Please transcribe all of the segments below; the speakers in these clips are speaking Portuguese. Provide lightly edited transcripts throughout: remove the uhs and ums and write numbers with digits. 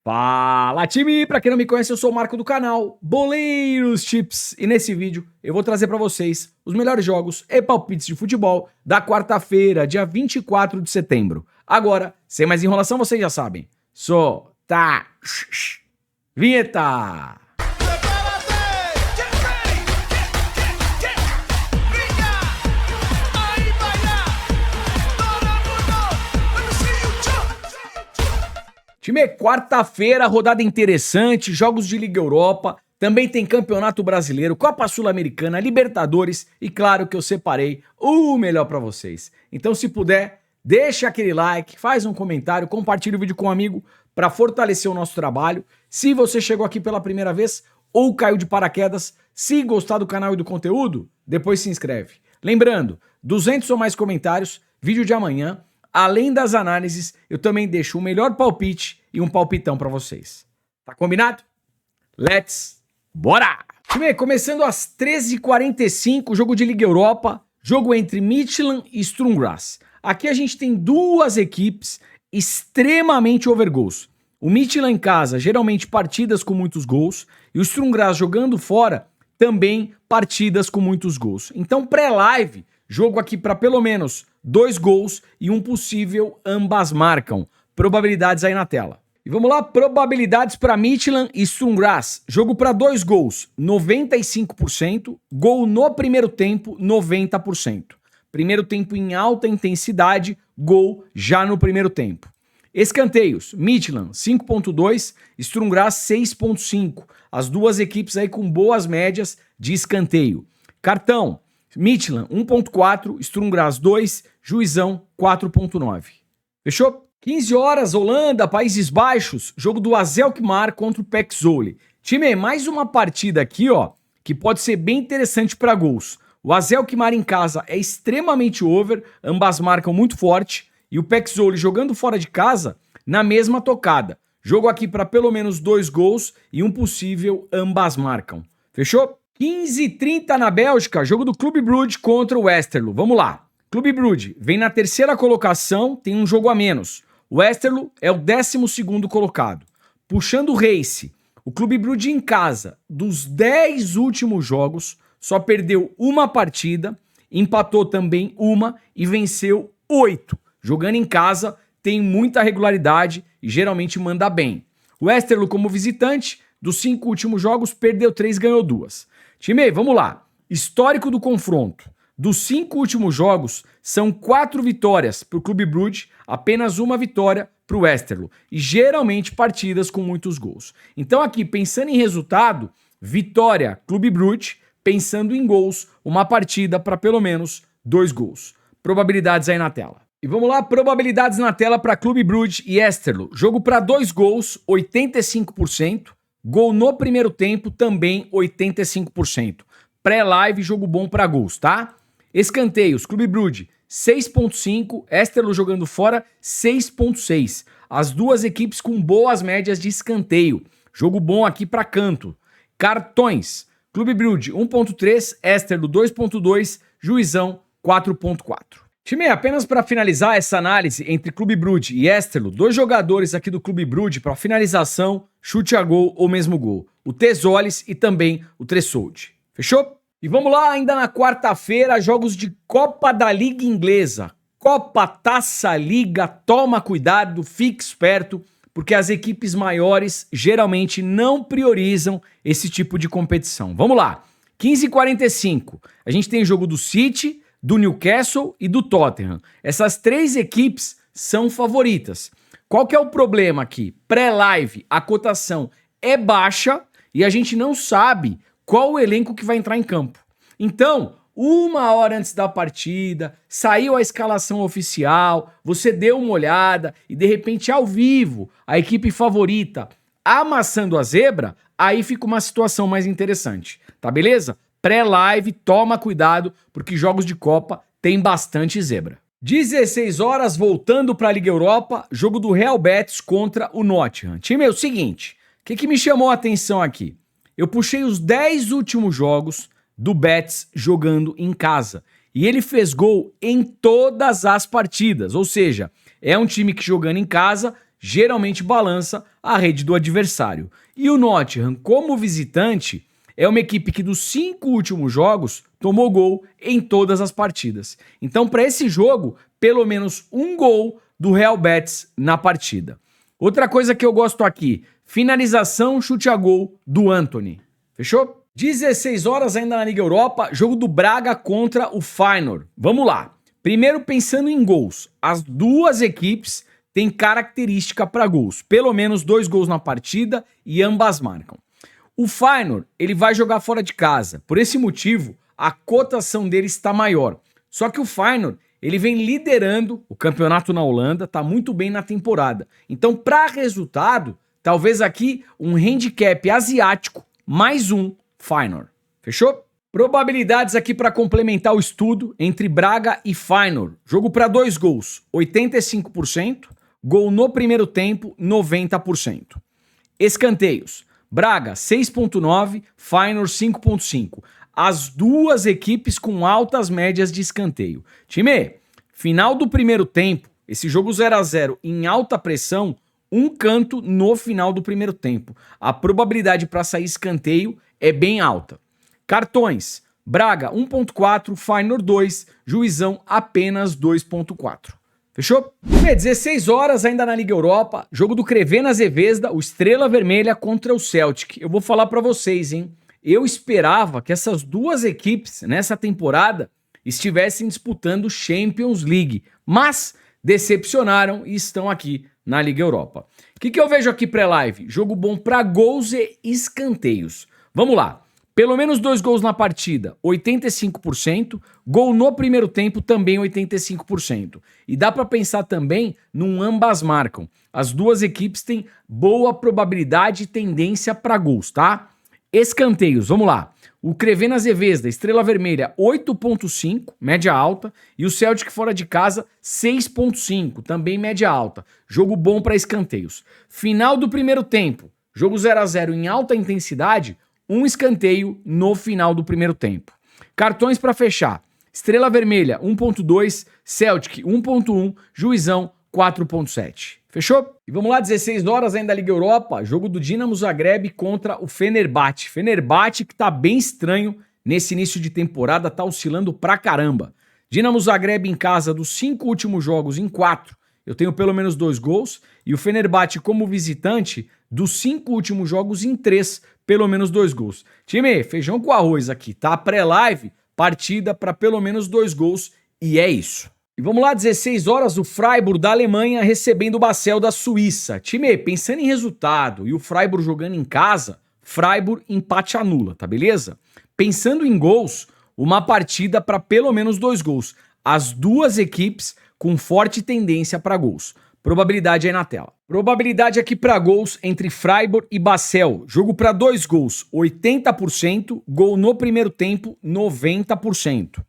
Fala, time! Pra quem não me conhece, eu sou o Marco do canal Boleiros Chips e nesse vídeo eu vou trazer pra vocês os melhores jogos e palpites de futebol da quarta-feira, dia 24 de setembro. Agora, sem mais enrolação, vocês já sabem. Solta! Vinheta! Time, quarta-feira, rodada interessante, jogos de Liga Europa, também tem Campeonato Brasileiro, Copa Sul-Americana, Libertadores e claro que eu separei o melhor pra vocês. Então se puder, deixa aquele like, faz um comentário, compartilha o vídeo com um amigo pra fortalecer o nosso trabalho. Se você chegou aqui pela primeira vez ou caiu de paraquedas, se gostar do canal e do conteúdo, depois se inscreve. Lembrando, 200 ou mais comentários, vídeo de amanhã. Além das análises, eu também deixo o melhor palpite e um palpitão pra vocês. Tá combinado? Let's bora! Time, começando às 13h45, jogo de Liga Europa, jogo entre Midtjylland e Sturm Graz. Aqui a gente tem duas equipes extremamente overgoals. O Midtjylland em casa, geralmente partidas com muitos gols, e o Sturm Graz jogando fora, também partidas com muitos gols. Então, pré-live, jogo aqui para pelo menos 2 gols e um possível ambas marcam. Probabilidades aí na tela. E vamos lá, probabilidades para Midtjylland e Sturm Graz. Jogo para 2 gols, 95%. Gol no primeiro tempo, 90%. Primeiro tempo em alta intensidade, gol já no primeiro tempo. Escanteios, Midtjylland 5.2, Sturm Graz 6.5. As duas equipes aí com boas médias de escanteio. Cartão, Midtjylland 1.4, Sturm Graz 2, Juizão 4.9. Fechou? 15 horas, Holanda, Países Baixos, jogo do AZ Alkmaar contra o PEC Zwolle. Time, mais uma partida aqui, ó, que pode ser bem interessante para gols. O AZ Alkmaar em casa é extremamente over, ambas marcam muito forte, e o PEC Zwolle jogando fora de casa na mesma tocada. Jogo aqui para pelo menos 2 gols e um possível ambas marcam. Fechou? 15h30 na Bélgica, jogo do Clube Brugge contra o Westerlo. Vamos lá. Clube Brugge vem na terceira colocação, tem um jogo a menos. O Westerlo é o 12º colocado. Puxando o Race, o Clube Brugge em casa, dos 10 últimos jogos, só perdeu uma partida, empatou também uma e venceu 8. Jogando em casa, tem muita regularidade e geralmente manda bem. O Westerlo como visitante, dos 5 últimos jogos, perdeu 3, ganhou 2. Time, vamos lá. Histórico do confronto. Dos 5 últimos jogos, são 4 vitórias para o Clube Brugge, apenas uma vitória para o Westerlo. E geralmente partidas com muitos gols. Então aqui, pensando em resultado, vitória Clube Brugge, pensando em gols, uma partida para pelo menos 2 gols. Probabilidades aí na tela. E vamos lá, probabilidades na tela para Clube Brugge e Westerlo. Jogo para 2 gols, 85%. Gol no primeiro tempo, também 85%. Pré-live, jogo bom para gols, tá? Escanteios, Clube Brugge 6.5, Westerlo jogando fora 6.6. As duas equipes com boas médias de escanteio. Jogo bom aqui para canto. Cartões, Clube Brugge 1.3, Westerlo 2.2, Juizão 4.4. Time, apenas para finalizar essa análise entre Clube Brugge e Westerlo, 2 jogadores aqui do Clube Brugge para finalização, chute a gol ou mesmo gol. O Tezolis e também o Tressoldi. Fechou? E vamos lá, ainda na quarta-feira, jogos de Copa da Liga Inglesa. Copa, Taça, Liga, toma cuidado, fique esperto, porque as equipes maiores geralmente não priorizam esse tipo de competição. Vamos lá, 15h45, a gente tem jogo do City, do Newcastle e do Tottenham. Essas 3 equipes são favoritas. Qual que é o problema aqui? Pré-live, a cotação é baixa e a gente não sabe qual o elenco que vai entrar em campo. Então, 1 hora antes da partida, saiu a escalação oficial, você deu uma olhada e de repente ao vivo, a equipe favorita amassando a zebra, aí fica uma situação mais interessante, tá beleza? Pré-live, toma cuidado, porque jogos de Copa tem bastante zebra. 16 horas, voltando para a Liga Europa, jogo do Real Betis contra o Nottingham. Time, é o seguinte, o que me chamou a atenção aqui? Eu puxei os 10 últimos jogos do Betis jogando em casa. E ele fez gol em todas as partidas, ou seja, é um time que jogando em casa geralmente balança a rede do adversário. E o Nottingham, como visitante, é uma equipe que dos 5 últimos jogos tomou gol em todas as partidas. Então, para esse jogo, pelo menos um gol do Real Betis na partida. Outra coisa que eu gosto aqui, finalização, chute a gol do Antony. Fechou? 16 horas ainda na Liga Europa, jogo do Braga contra o Feyenoord. Vamos lá. Primeiro, pensando em gols. As duas equipes têm característica para gols. Pelo menos 2 gols na partida e ambas marcam. O Feyenoord, ele vai jogar fora de casa. Por esse motivo, a cotação dele está maior. Só que o Feyenoord, ele vem liderando o campeonato na Holanda, tá muito bem na temporada. Então, para resultado, talvez aqui um handicap asiático, mais um Feyenoord. Fechou? Probabilidades aqui para complementar o estudo entre Braga e Feyenoord. Jogo para 2 gols, 85%. Gol no primeiro tempo, 90%. Escanteios. Braga 6.9, Feyenoord 5.5. As duas equipes com altas médias de escanteio. Time, final do primeiro tempo, esse jogo 0 a 0 em alta pressão, um canto no final do primeiro tempo. A probabilidade para sair escanteio é bem alta. Cartões, Braga 1.4, Feyenoord 2, Juizão apenas 2.4. Fechou? 16 horas ainda na Liga Europa, jogo do Crevena Zvezda, o Estrela Vermelha contra o Celtic. Eu vou falar pra vocês, hein? Eu esperava que essas duas equipes, nessa temporada, estivessem disputando Champions League, mas decepcionaram e estão aqui na Liga Europa. O que eu vejo aqui pré-live? Jogo bom pra gols e escanteios. Vamos lá. Pelo menos 2 gols na partida, 85%. Gol no primeiro tempo, também 85%. E dá para pensar também num ambas marcam. As duas equipes têm boa probabilidade e tendência para gols, tá? Escanteios, vamos lá. O Crevena Zvezda, Estrela Vermelha, 8.5, média alta. E o Celtic fora de casa, 6.5, também média alta. Jogo bom para escanteios. Final do primeiro tempo, jogo 0 a 0 em alta intensidade, um escanteio no final do primeiro tempo. Cartões para fechar. Estrela Vermelha 1.2, Celtic 1.1, Juizão 4.7. Fechou? E vamos lá, 16 horas ainda da Liga Europa, jogo do Dinamo Zagreb contra o Fenerbahçe. Fenerbahçe que tá bem estranho nesse início de temporada, tá oscilando pra caramba. Dinamo Zagreb em casa, dos 5 últimos jogos, em 4, eu tenho pelo menos 2 gols. E o Fenerbahçe como visitante, dos 5 últimos jogos, em 3, pelo menos 2 gols. Time, feijão com arroz aqui, tá? Pré-live, partida para pelo menos 2 gols e é isso. E vamos lá, 16 horas, o Freiburg da Alemanha recebendo o Basel da Suíça. Time, pensando em resultado e o Freiburg jogando em casa, Freiburg empate anula, tá beleza? Pensando em gols, uma partida para pelo menos 2 gols. As duas equipes com forte tendência para gols. Probabilidade aí na tela. Probabilidade aqui para gols entre Freiburg e Basel. Jogo para 2 gols, 80%. Gol no primeiro tempo, 90%.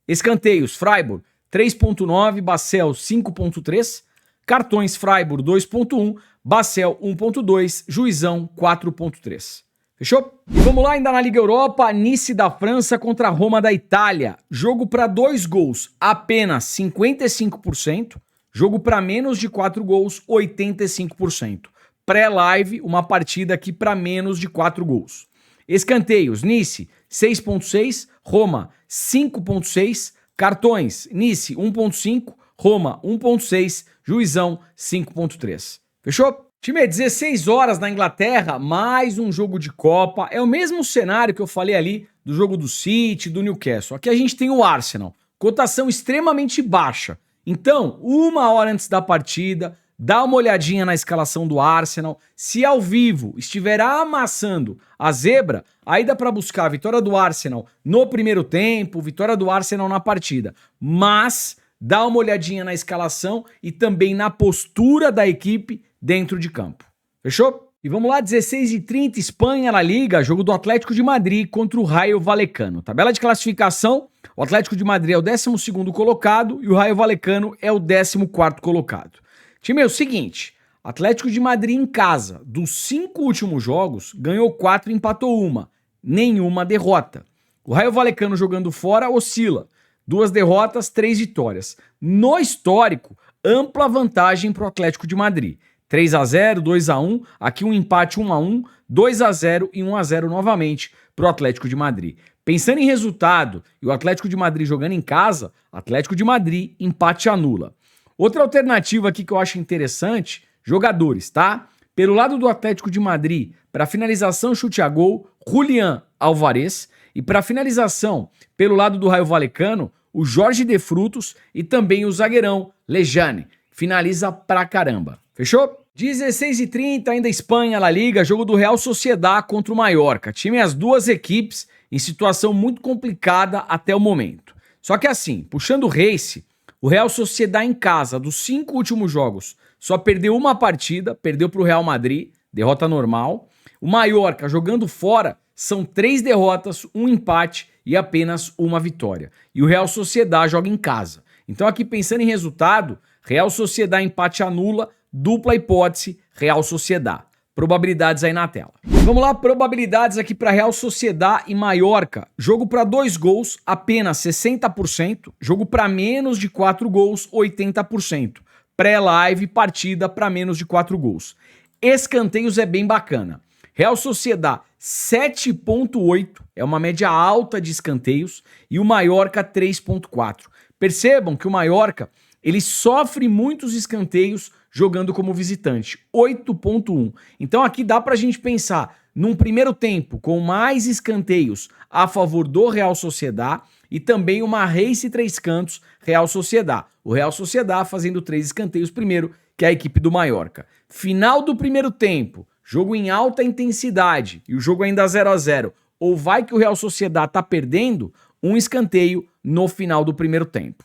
Escanteios, Freiburg 3.9, Basel 5.3. Cartões, Freiburg 2.1, Basel 1.2, Juizão 4.3. Fechou? E vamos lá, ainda na Liga Europa, Nice da França contra Roma da Itália. Jogo para 2 gols, apenas 55%. Jogo para menos de 4 gols, 85%. Pré-live, uma partida aqui para menos de 4 gols. Escanteios, Nice 6.6, Roma 5.6. Cartões, Nice 1.5, Roma 1.6, Juizão 5.3. Fechou? Time, 16 horas na Inglaterra, mais um jogo de Copa. É o mesmo cenário que eu falei ali do jogo do City, do Newcastle. Aqui a gente tem o Arsenal, cotação extremamente baixa. Então, 1 hora antes da partida, dá uma olhadinha na escalação do Arsenal. Se ao vivo estiver amassando a zebra, aí dá para buscar a vitória do Arsenal no primeiro tempo, vitória do Arsenal na partida. Mas dá uma olhadinha na escalação e também na postura da equipe dentro de campo. Fechou? E vamos lá, 16h30, Espanha, La Liga, jogo do Atlético de Madrid contra o Rayo Vallecano. Tabela de classificação, o Atlético de Madrid é o 12º colocado e o Rayo Vallecano é o 14º colocado. Time, é o seguinte, Atlético de Madrid em casa, dos 5 últimos jogos, ganhou 4 e empatou 1, nenhuma derrota. O Rayo Vallecano jogando fora oscila, 2 derrotas, 3 vitórias. No histórico, ampla vantagem para o Atlético de Madrid. 3-0, 2-1, aqui um empate 1-1, 2-0 e 1-0 novamente para o Atlético de Madrid. Pensando em resultado e o Atlético de Madrid jogando em casa, Atlético de Madrid, empate anula. Outra alternativa aqui que eu acho interessante, jogadores, tá? Pelo lado do Atlético de Madrid, para finalização chute a gol, Julián Álvarez. E para finalização, pelo lado do Raio Vallecano, o Jorge de Frutos e também o zagueirão Lejane. Finaliza pra caramba. Fechou? 16h30, ainda Espanha, La Liga, jogo do Real Sociedad contra o Mallorca. Time as duas equipes em situação muito complicada até o momento. Só que assim, puxando o race, o Real Sociedad em casa, dos 5 últimos jogos, só perdeu uma partida, perdeu para o Real Madrid, derrota normal. O Mallorca, jogando fora, são 3 derrotas, 1 empate e apenas uma vitória. E o Real Sociedad joga em casa. Então aqui pensando em resultado, Real Sociedad empate anula, dupla hipótese, Real Sociedad. Probabilidades aí na tela. Vamos lá, probabilidades aqui para Real Sociedad e Mallorca. Jogo para 2 gols, apenas 60%. Jogo para menos de 4 gols, 80%. Pré-live, partida para menos de 4 gols. Escanteios é bem bacana. Real Sociedad 7.8, é uma média alta de escanteios, e o Mallorca 3.4. Percebam que o Mallorca, ele sofre muitos escanteios jogando como visitante, 8.1. Então aqui dá pra gente pensar num primeiro tempo com mais escanteios a favor do Real Sociedad e também uma race 3 cantos Real Sociedad. O Real Sociedad fazendo 3 escanteios primeiro, que é a equipe do Mallorca. Final do primeiro tempo, jogo em alta intensidade e o jogo ainda 0-0. Ou vai que o Real Sociedad tá perdendo, um escanteio no final do primeiro tempo.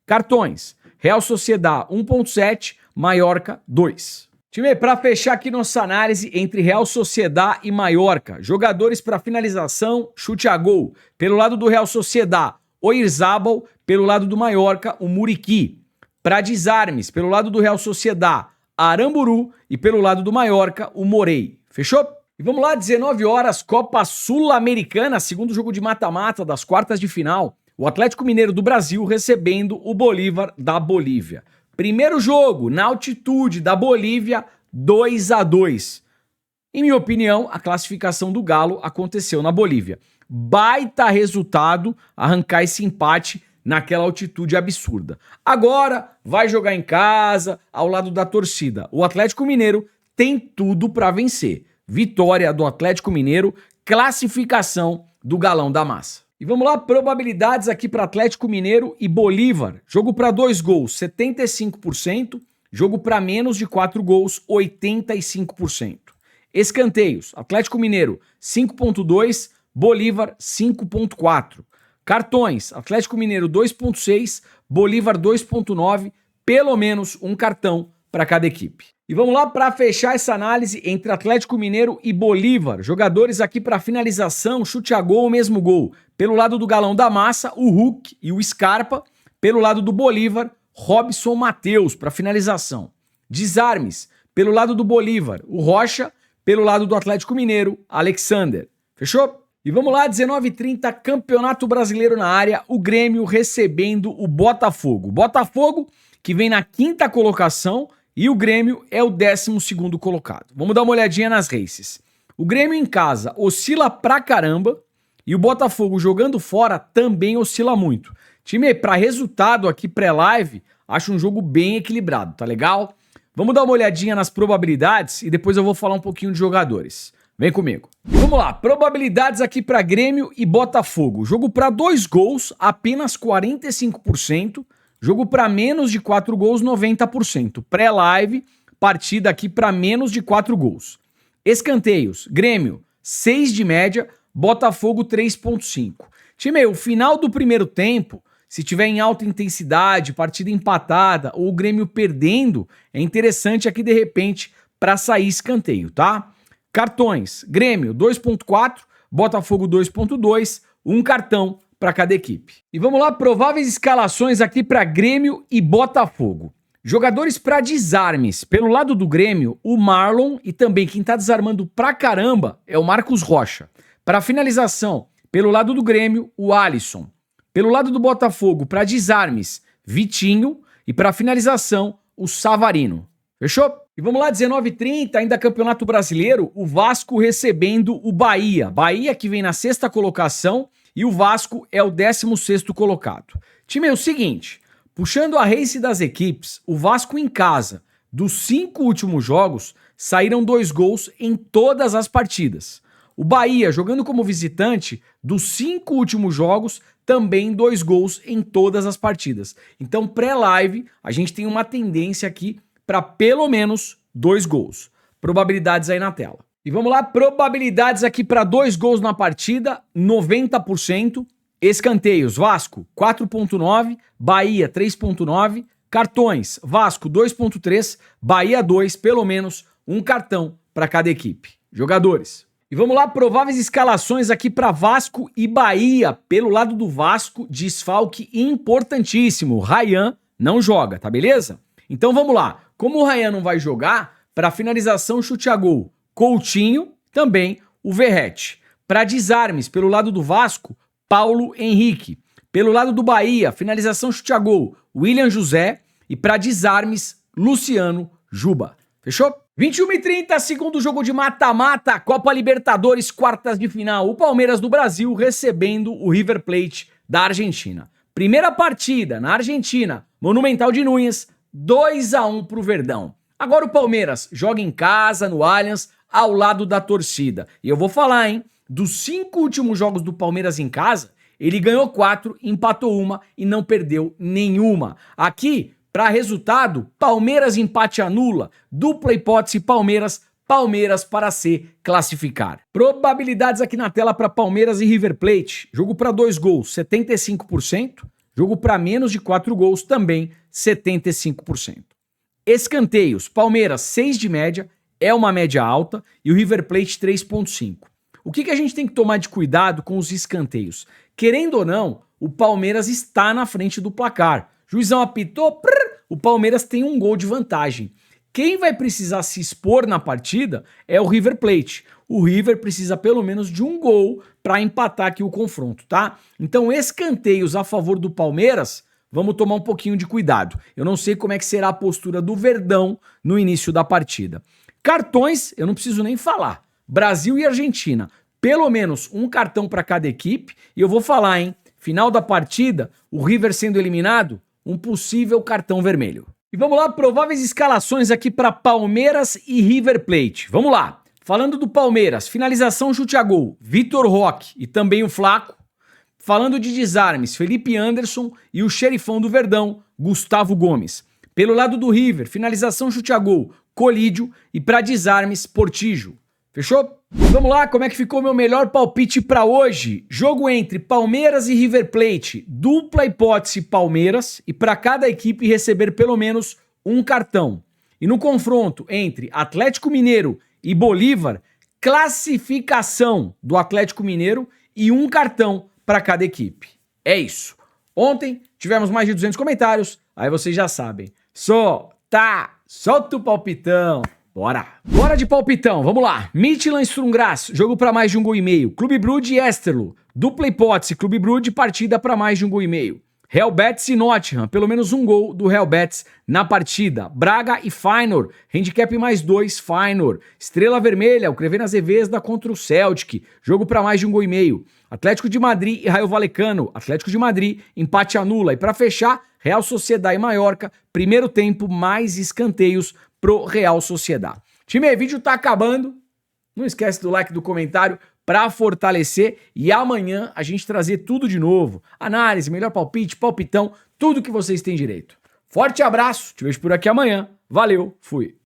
Cartões, Real Sociedad 1.7, Mallorca 2. Time, para fechar aqui nossa análise entre Real Sociedad e Mallorca, jogadores para finalização, chute a gol. Pelo lado do Real Sociedad, Oyarzabal, pelo lado do Mallorca, o Muriqui. Para desarmes, pelo lado do Real Sociedad, Aramburu e pelo lado do Mallorca, o Morey. Fechou? E vamos lá, 19 horas, Copa Sul-Americana, segundo jogo de mata-mata das quartas de final. O Atlético Mineiro do Brasil recebendo o Bolívar da Bolívia. Primeiro jogo, na altitude da Bolívia, 2-2. Em minha opinião, a classificação do Galo aconteceu na Bolívia. Baita resultado arrancar esse empate naquela altitude absurda. Agora vai jogar em casa, ao lado da torcida. O Atlético Mineiro tem tudo para vencer. Vitória do Atlético Mineiro, classificação do Galão da Massa. E vamos lá, probabilidades aqui para Atlético Mineiro e Bolívar. Jogo para 2 gols, 75%. Jogo para menos de 4 gols, 85%. Escanteios, Atlético Mineiro 5.2, Bolívar 5.4. Cartões, Atlético Mineiro 2.6, Bolívar 2.9, pelo menos um cartão para cada equipe. E vamos lá para fechar essa análise entre Atlético Mineiro e Bolívar. Jogadores aqui para finalização, chute a gol, o mesmo gol. Pelo lado do Galão da Massa, o Hulk e o Scarpa. Pelo lado do Bolívar, Robson Matheus para finalização. Desarmes, pelo lado do Bolívar, o Rocha. Pelo lado do Atlético Mineiro, Alexander. Fechou? E vamos lá, 19h30, Campeonato Brasileiro na área, o Grêmio recebendo o Botafogo. Botafogo que vem na 5ª colocação e o Grêmio é o 12º colocado. Vamos dar uma olhadinha nas races. O Grêmio em casa oscila pra caramba e o Botafogo jogando fora também oscila muito. Time, para resultado aqui pré-live, acho um jogo bem equilibrado, tá legal? Vamos dar uma olhadinha nas probabilidades e depois eu vou falar um pouquinho de jogadores. Vem comigo. Vamos lá, probabilidades aqui para Grêmio e Botafogo. Jogo para 2 gols, apenas 45%. Jogo para menos de 4 gols, 90%. Pré-live, partida aqui para menos de 4 gols. Escanteios, Grêmio 6 de média, Botafogo 3.5. Time, o final do primeiro tempo, se tiver em alta intensidade, partida empatada ou o Grêmio perdendo, é interessante aqui de repente para sair escanteio, tá? Cartões, Grêmio 2.4, Botafogo 2.2, um cartão para cada equipe. E vamos lá, prováveis escalações aqui para Grêmio e Botafogo. Jogadores para desarmes. Pelo lado do Grêmio, o Marlon e também quem tá desarmando pra caramba é o Marcos Rocha. Para finalização, pelo lado do Grêmio, o Alisson. Pelo lado do Botafogo, para desarmes, Vitinho e para finalização, o Savarino. Fechou? E vamos lá, 19h30, ainda Campeonato Brasileiro, o Vasco recebendo o Bahia. Bahia que vem na sexta colocação e o Vasco é o 16º colocado. Time, é o seguinte, puxando a race das equipes, o Vasco em casa, dos 5 últimos jogos, saíram 2 gols em todas as partidas. O Bahia, jogando como visitante, dos 5 últimos jogos, também 2 gols em todas as partidas. Então, pré-live, a gente tem uma tendência aqui para pelo menos 2 gols. Probabilidades aí na tela. E vamos lá, probabilidades aqui para 2 gols na partida, 90%. Escanteios, Vasco 4.9, Bahia 3.9, cartões, Vasco 2.3, Bahia 2, pelo menos um cartão para cada equipe. Jogadores. E vamos lá, prováveis escalações aqui para Vasco e Bahia. Pelo lado do Vasco, desfalque importantíssimo. Ryan não joga, tá beleza? Então vamos lá. Como o Ryan não vai jogar, para finalização chute a gol, Coutinho, também o Verratti. Para desarmes, pelo lado do Vasco, Paulo Henrique. Pelo lado do Bahia, finalização chute a gol, William José. E para desarmes, Luciano Juba. Fechou? 21h30, segundo jogo de mata-mata, Copa Libertadores, quartas de final. O Palmeiras do Brasil recebendo o River Plate da Argentina. Primeira partida na Argentina, Monumental de Núñez, 2-1 pro Verdão. Agora o Palmeiras joga em casa, no Allianz, ao lado da torcida. E eu vou falar, hein? Dos 5 últimos jogos do Palmeiras em casa, ele ganhou 4, empatou 1 e não perdeu nenhuma. Aqui, para resultado, Palmeiras empate anula, dupla hipótese Palmeiras para se classificar. Probabilidades aqui na tela para Palmeiras e River Plate. Jogo para 2 gols, 75%. Jogo para menos de 4 gols, também 75%. Escanteios, Palmeiras 6 de média, é uma média alta, e o River Plate 3.5. O que a gente tem que tomar de cuidado com os escanteios? Querendo ou não, o Palmeiras está na frente do placar. Juizão apitou, o Palmeiras tem um gol de vantagem. Quem vai precisar se expor na partida é o River Plate. O River precisa pelo menos de um gol para empatar aqui o confronto, tá? Então, escanteios a favor do Palmeiras, vamos tomar um pouquinho de cuidado. Eu não sei como é que será a postura do Verdão no início da partida. Cartões, eu não preciso nem falar. Brasil e Argentina, pelo menos um cartão para cada equipe. E eu vou falar, hein? Final da partida, o River sendo eliminado, um possível cartão vermelho. E vamos lá, prováveis escalações aqui para Palmeiras e River Plate. Vamos lá. Falando do Palmeiras, finalização chute a gol, Vitor Roque e também o Flaco. Falando de desarmes, Felipe Anderson e o xerifão do Verdão, Gustavo Gomes. Pelo lado do River, finalização chute a gol, Colídio e para desarmes, Portijo. Fechou? Vamos lá, como é que ficou meu melhor palpite para hoje? Jogo entre Palmeiras e River Plate, dupla hipótese Palmeiras e para cada equipe receber pelo menos um cartão. E no confronto entre Atlético Mineiro e Bolívar, classificação do Atlético Mineiro e um cartão para cada equipe. É isso. Ontem tivemos mais de 200 comentários, aí vocês já sabem. Solta o palpitão. Bora! Bora de palpitão, vamos lá. Midtjylland Strumgras, jogo para mais de 1,5 gol. Clube Brugge e Esterlo, dupla hipótese. Clube Brugge, partida para mais de 1,5 gol. Real Betis e Nottingham, pelo menos um gol do Real Betis na partida. Braga e Feyenoord, handicap mais 2, Feyenoord. Estrela Vermelha, o Crevena Zvezda contra o Celtic, jogo para mais de 1,5 gol. Atlético de Madrid e Rayo Vallecano, Atlético de Madrid, empate anula. E para fechar, Real Sociedad e Mallorca, primeiro tempo, mais escanteios pro Real Sociedad. Time, o vídeo tá acabando. Não esquece do like, do comentário para fortalecer e amanhã a gente trazer tudo de novo. Análise, melhor palpite, palpitão, tudo que vocês têm direito. Forte abraço, te vejo por aqui amanhã. Valeu, fui.